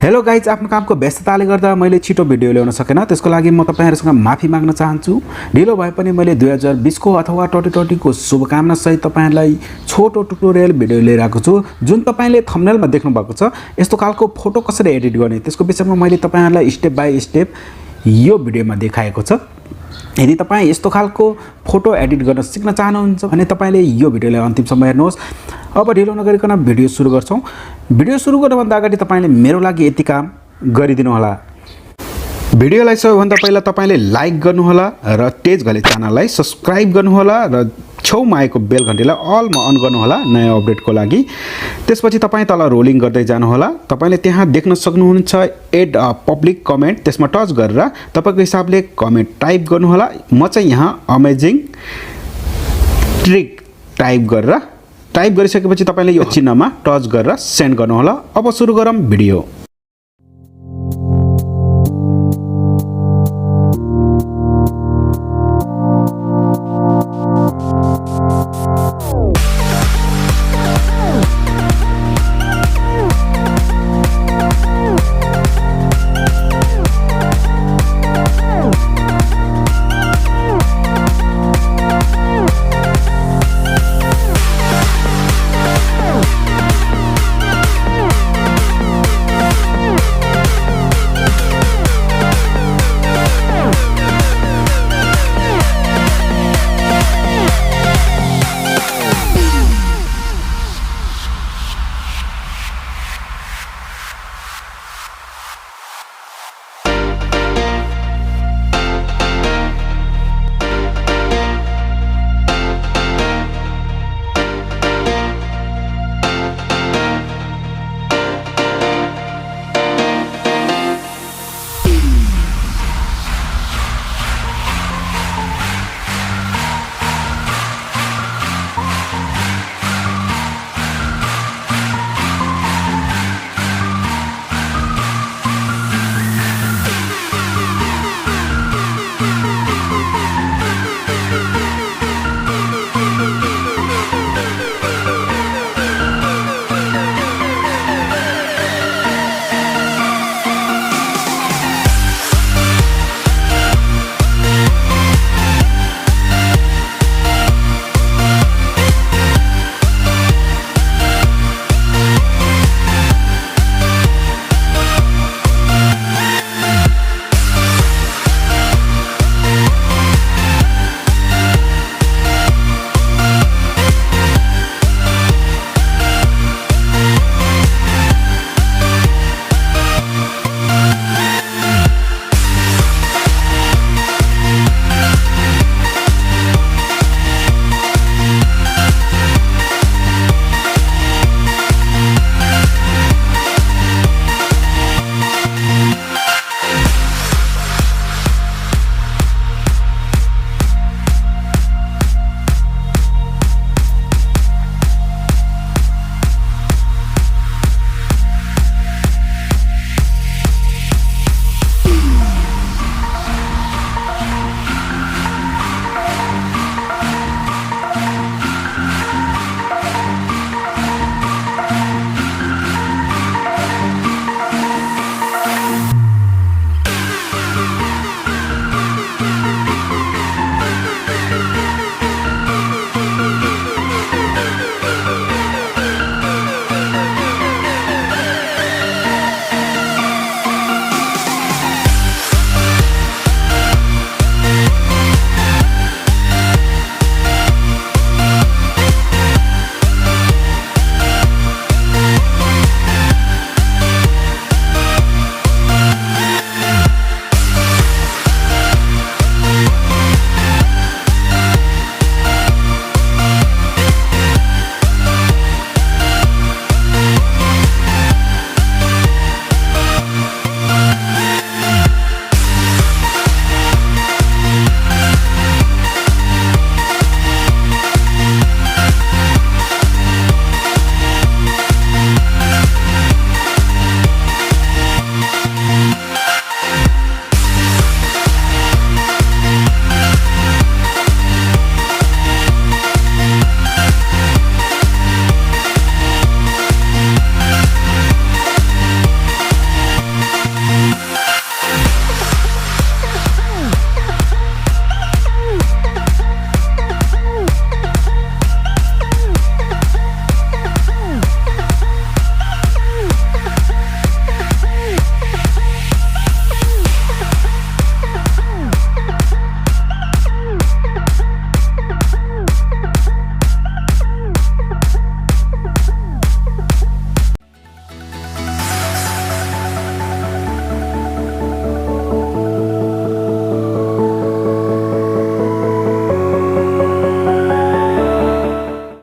Hello guys, आफ्नो कामको व्यस्तताले गर्दा मैले छिटो भिडियो ल्याउन सकेन। त्यसको लागि म तपाईहरुसँग माफी माग्न चाहन्छु। ढिलो भए पनि मैले 2020 को अथवा 2020 को शुभकामना सहित तपाईहरुलाई छोटो ट्युटोरियल भिडियो लिएर आएको छु, जुन तपाईले थम्बनेलमा देख्नु भएको छ। यस्तो खालको फोटो कसरी एडिट गर्ने त्यसको विषयमा मैले तपाईहरुलाई स्टेप बाइ स्टेप यो भिडियोमा देखाएको छ। यदि तपाई यस्तो खालको फोटो एडिट गर्न सिक्न चाहनुहुन्छ भने तपाईले यो भिडियोलाई अन्तिमसम्म हेर्नुहोस्। अब ढिलो नगरिकन भिडियो सुरु गर्छौं। भिडियो सुरु गर्नुभन्दा अगाडि तपाईले मेरो लागि यति काम गरिदिनु होला। भिडियोलाई सबैभन्दा पहिला तपाईले लाइक गर्नु होला र तेज घले च्यानललाई सब्स्क्राइब गर्नु होला र छेउमा आएको बेल घण्टीलाई अलमा अन गर्नु होला नयाँ अपडेटको लागि। त्यसपछि तपाई तल रोलिङ गर्दै जानु होला। तपाईले त्यहाँ देख्न सक्नुहुन्छ एड अ पब्लिक कमेन्ट, त्यसमा टच गरेर तपाईको हिसाबले कमेन्ट टाइप गर्नु होला। म चाहिँ यहाँ अमेजिङ ट्रिक टाइप गरिसकेपछि तपाईले यो चिन्हमा टच गरेर सेन्ड गर्नु होला। अब सुरु गरौँ भिडियो।